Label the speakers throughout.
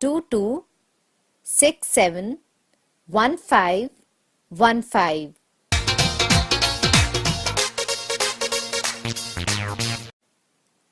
Speaker 1: 22671515।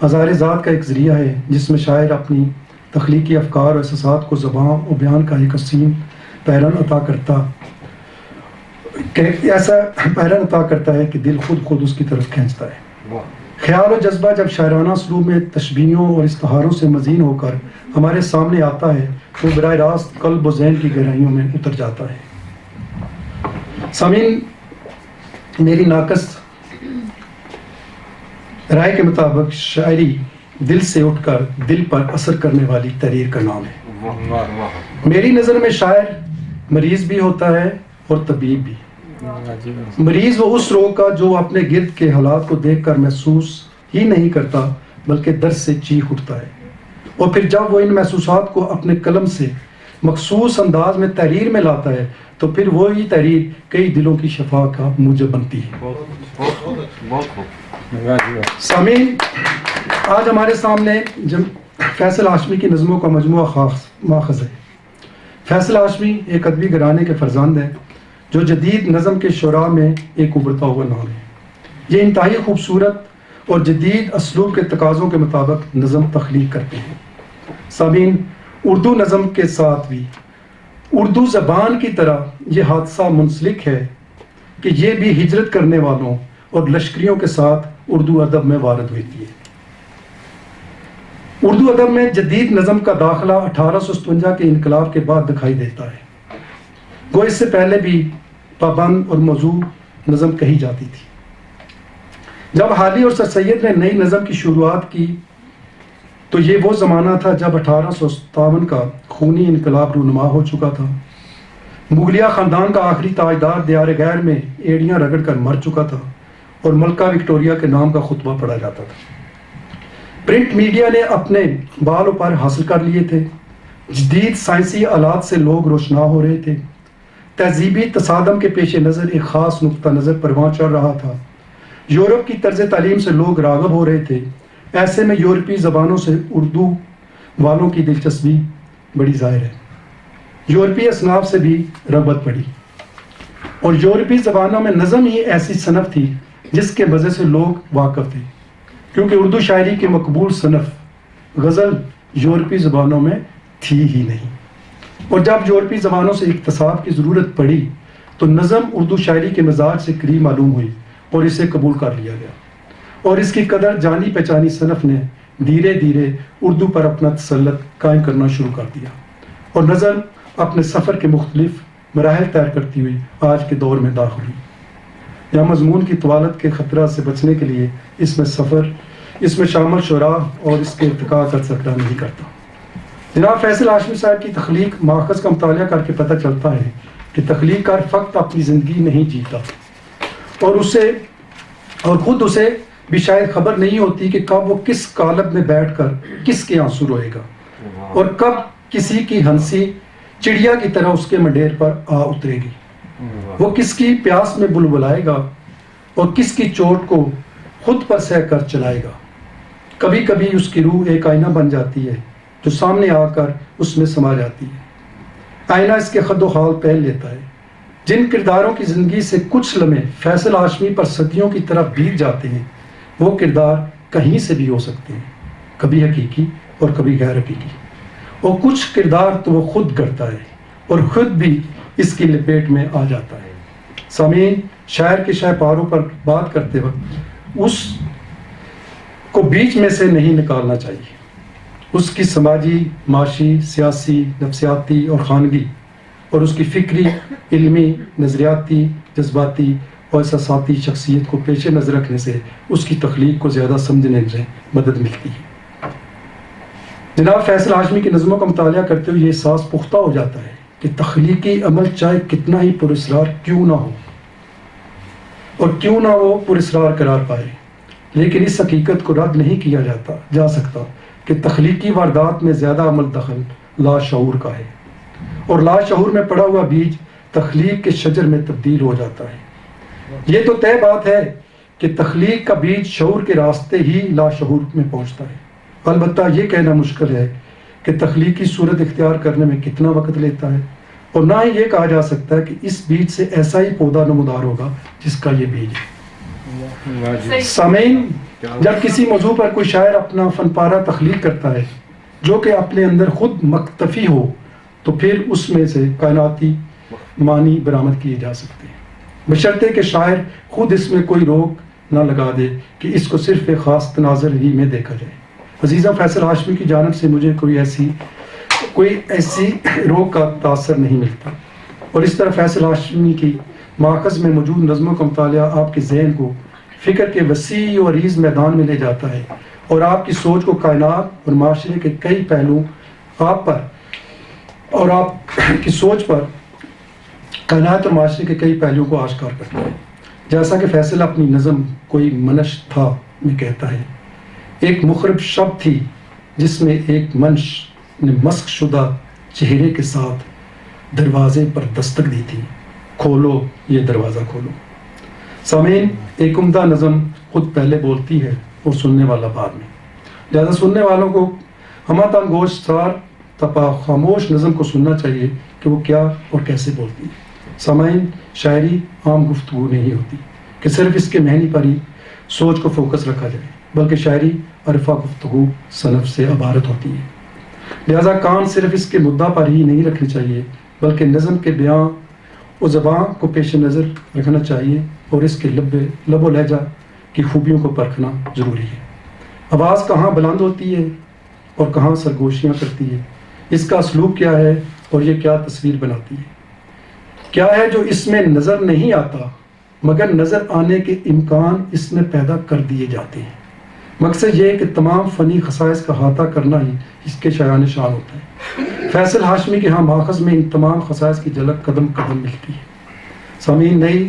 Speaker 2: اظہار ذات کا ایک ذریعہ ہے جس میں شاعر اپنی تخلیقی افکار اور احساسات کو زبان و بیان کا ایک وسیع پیرن عطا کرتا ہے کہ دل خود اس کی طرف کھینچتا ہے۔ خیال و جذبہ جب شاعرانہ اسلوب میں تشبیہوں اور استعاروں سے مزین ہو کر ہمارے سامنے آتا ہے تو براہ راست قلب و ذہن کی گہرائیوں میں اتر جاتا ہے۔ سامعین، میری ناقص رائے کے مطابق شاعری دل سے اٹھ کر دل پر اثر کرنے والی تحریر کا نام ہے۔ میری نظر میں شاعر مریض بھی ہوتا ہے اور طبیب بھی۔ مریض وہ اس روگ کا جو اپنے گرد کے حالات کو دیکھ کر محسوس ہی نہیں کرتا بلکہ درد سے چیخ اٹھتا ہے، اور پھر جب وہ ان محسوسات کو اپنے قلم سے مخصوص انداز میں تحریر میں لاتا ہے تو پھر وہی تحریر کئی دلوں کی شفا کا موجب بنتی ہے۔ سامعین، آج ہمارے سامنے فیصل ہاشمی کی نظموں کا مجموعہ خاص ماخذ ہے۔ فیصل ہاشمی ایک ادبی گھرانے کے فرزند ہیں جو جدید نظم کے شعراء میں ایک ابھرتا ہوا نام ہے۔ یہ انتہائی خوبصورت اور جدید اسلوب کے تقاضوں کے مطابق نظم تخلیق کرتے ہیں۔ سامعین، اردو نظم کے ساتھ بھی اردو زبان کی طرح یہ حادثہ منسلک ہے کہ یہ بھی ہجرت کرنے والوں اور لشکریوں کے ساتھ اردو ادب میں وارد ہوئی ہے۔ اردو ادب میں جدید نظم کا داخلہ 1857 کے انقلاب کے بعد دکھائی دیتا ہے۔ وہ اس سے پہلے بھی پابند اور موضوع نظم کہی جاتی تھی۔ جب حالی اور سر سید نے نئی نظم کی شروعات کی تو یہ وہ زمانہ تھا جب 1857 کا خونی انقلاب رونما ہو چکا تھا۔ مغلیہ خاندان کا آخری تاجدار دیار غیر میں ایڑیاں رگڑ کر مر چکا تھا اور ملکہ وکٹوریہ کے نام کا خطبہ پڑھا جاتا تھا۔ پرنٹ میڈیا نے اپنے بال و پر حاصل کر لیے تھے، جدید سائنسی آلات سے لوگ روشنا ہو رہے تھے، تہذیبی تصادم کے پیش نظر ایک خاص نقطہ نظر پرواں چڑھ رہا تھا، یورپ کی طرز تعلیم سے لوگ راغب ہو رہے تھے۔ ایسے میں یورپی زبانوں سے اردو والوں کی دلچسپی بڑی ظاہر ہے، یورپی اصناف سے بھی رغبت پڑی، اور یورپی زبانوں میں نظم ہی ایسی صنف تھی جس کے مزے سے لوگ واقف تھے، کیونکہ اردو شاعری کی مقبول صنف غزل یورپی زبانوں میں تھی ہی نہیں۔ اور جب یورپی زبانوں سے اکتساب کی ضرورت پڑی تو نظم اردو شاعری کے مزاج سے قریب معلوم ہوئی اور اسے قبول کر لیا گیا، اور اس کی قدر جانی پہچانی صنف نے دھیرے دھیرے اردو پر اپنا تسلط قائم کرنا شروع کر دیا، اور نظم اپنے سفر کے مختلف مراحل طے کرتی ہوئی آج کے دور میں داخل ہوئی۔ یا مضمون کی طوالت کے خطرہ سے بچنے کے لیے اس میں شامل شعراء اور اس کے ارتقاء کا تذکرہ نہیں کرتا۔ جناب فیصل ہاشمی صاحب کی تخلیق ماخذ کا مطالعہ کر کے پتہ چلتا ہے کہ تخلیق کار فقط اپنی زندگی نہیں جیتا، اور خود اسے بھی شاید خبر نہیں ہوتی کہ کب وہ کس قالب میں بیٹھ کر کس کے آنسو روئے گا، اور کب کسی کی ہنسی چڑیا کی طرح اس کے منڈیر پر آ اترے گی، وہ کس کی پیاس میں بلبلائے گا اور کس کی چوٹ کو خود پر سہ کر چلائے گا۔ کبھی کبھی اس کی روح ایک آئینہ بن جاتی ہے جو سامنے آ کر اس میں سما جاتی ہے، آئینہ اس کے خد و خال پہن لیتا ہے۔ جن کرداروں کی زندگی سے کچھ لمحے فیصل ہاشمی پر صدیوں کی طرح بیت جاتے ہیں، وہ کردار کہیں سے بھی ہو سکتے ہیں، کبھی حقیقی اور کبھی غیر حقیقی، اور کچھ کردار تو وہ خود کرتا ہے اور خود بھی اس کی لپیٹ میں آ جاتا ہے۔ سامعین، شاعر کے شہ پاروں پر بات کرتے وقت اس کو بیچ میں سے نہیں نکالنا چاہیے۔ اس کی سماجی، معاشی، سیاسی، نفسیاتی اور خانگی، اور اس کی فکری، علمی، نظریاتی، جذباتی اور احساساتی شخصیت کو پیش نظر رکھنے سے اس کی تخلیق کو زیادہ سمجھنے میں مدد ملتی ہے۔ جناب فیصل ہاشمی کی نظموں کا مطالعہ کرتے ہوئے یہ احساس پختہ ہو جاتا ہے کہ تخلیقی عمل چاہے کتنا ہی پراسرار کیوں نہ ہو اور کیوں نہ وہ پراسرار قرار پائے، لیکن اس حقیقت کو رد نہیں کیا جا سکتا کہ تخلیقی واردات میں زیادہ عمل دخل لاشعور کا ہے، اور لاشعور میں پڑا ہوا بیج تخلیق کے شجر میں تبدیل ہو جاتا ہے۔ یہ تو طے بات ہے کہ تخلیق کا بیج شعور کے راستے ہی لاشعور میں پہنچتا ہے۔ البتہ یہ کہنا مشکل ہے کہ تخلیقی صورت اختیار کرنے میں کتنا وقت لیتا ہے، اور نہ ہی یہ کہا جا سکتا ہے کہ اس بیج سے ایسا ہی پودا نمودار ہوگا جس کا یہ بیج ہے۔ سامعین، جب کسی موضوع پر کوئی شاعر اپنا فن پارہ تخلیق کرتا ہے جو کہ اپنے اندر خود مکتفی ہو تو پھر اس میں سے کائناتی معنی برآمد کیے جا سکتے ہیں، بشرطے کہ شاعر خود اس میں کوئی روک نہ لگا دے کہ اس کو صرف ایک خاص تناظر ہی میں دیکھا جائے۔ عزیزہ فیصل ہاشمی کی جانب سے مجھے کوئی ایسی روک کا تاثر نہیں ملتا، اور اس طرح فیصل ہاشمی کی ماخذ میں موجود نظموں کا مطالعہ آپ کے ذہن کو فکر کے وسیع و عریض میدان میں لے جاتا ہے، اور آپ کی سوچ کو کائنات اور معاشرے کے کئی پہلو آپ کی سوچ پر کائنات اور معاشرے کے کئی پہلوؤں کو آشکار کرتا ہے۔ جیسا کہ فیصل اپنی نظم کوئی منش تھا میں کہتا ہے، ایک مخرب شب تھی جس میں ایک منش نے مسخ شدہ چہرے کے ساتھ دروازے پر دستک دی تھی، کھولو یہ دروازہ کھولو۔ سامعین، ایک عمدہ نظم خود پہلے بولتی ہے اور سننے والا بعد میں، لہذا سننے والوں کو ہمہ گوش سار تپا خاموش نظم کو سننا چاہیے کہ وہ کیا اور کیسے بولتی ہے۔ سامعین، شاعری عام گفتگو نہیں ہوتی کہ صرف اس کے معنی پر ہی سوچ کو فوکس رکھا جائے، بلکہ شاعری عرفہ گفتگو صنف سے عبارت ہوتی ہے، لہذا کان صرف اس کے مدعا پر ہی نہیں رکھنے چاہیے بلکہ نظم کے بیان و زبان کو پیش نظر رکھنا چاہیے، اور اس کے لب و لہجہ کی خوبیوں کو پرکھنا ضروری ہے۔ آواز کہاں بلند ہوتی ہے اور کہاں سرگوشیاں کرتی ہے، اس کا اسلوب کیا ہے اور یہ کیا تصویر بناتی ہے، کیا ہے جو اس میں نظر نہیں آتا مگر نظر آنے کے امکان اس میں پیدا کر دیے جاتے ہیں۔ مقصد یہ ہے کہ تمام فنی خصائص کا احاطہ کرنا ہی اس کے شایان شان ہوتا ہے۔ فیصل ہاشمی کے ہاں ماخذ میں ان تمام خصائص کی جھلک قدم قدم ملتی ہے۔ سامعین، نئی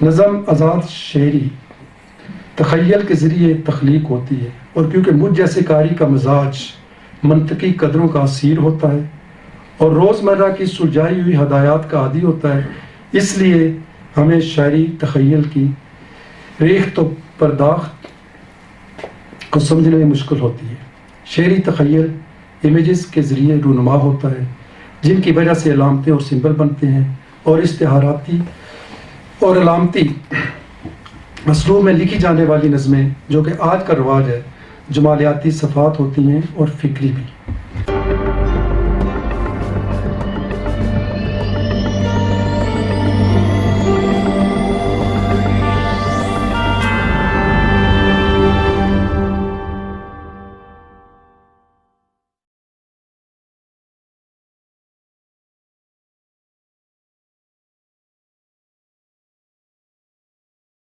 Speaker 2: نظم آزاد شعری تخیل کے ذریعے تخلیق ہوتی ہے، اور کیونکہ مجھ جیسے قاری کا مزاج منطقی قدروں کا اسیر ہوتا ہے اور روزمرہ کی سلجھائی ہوئی ہدایات کا عادی ہوتا ہے، اس لیے ہمیں شاعری تخیل کی ریخت و پرداخت کو سمجھنے میں مشکل ہوتی ہے۔ شعری تخیل امیجز کے ذریعے رونما ہوتا ہے جن کی وجہ سے علامتیں اور سمبل بنتے ہیں، اور اشتہاراتی اور علامتی اسلوب میں لکھی جانے والی نظمیں جو کہ آج کا رواج ہے جمالیاتی صفات ہوتی ہیں اور فکری بھی۔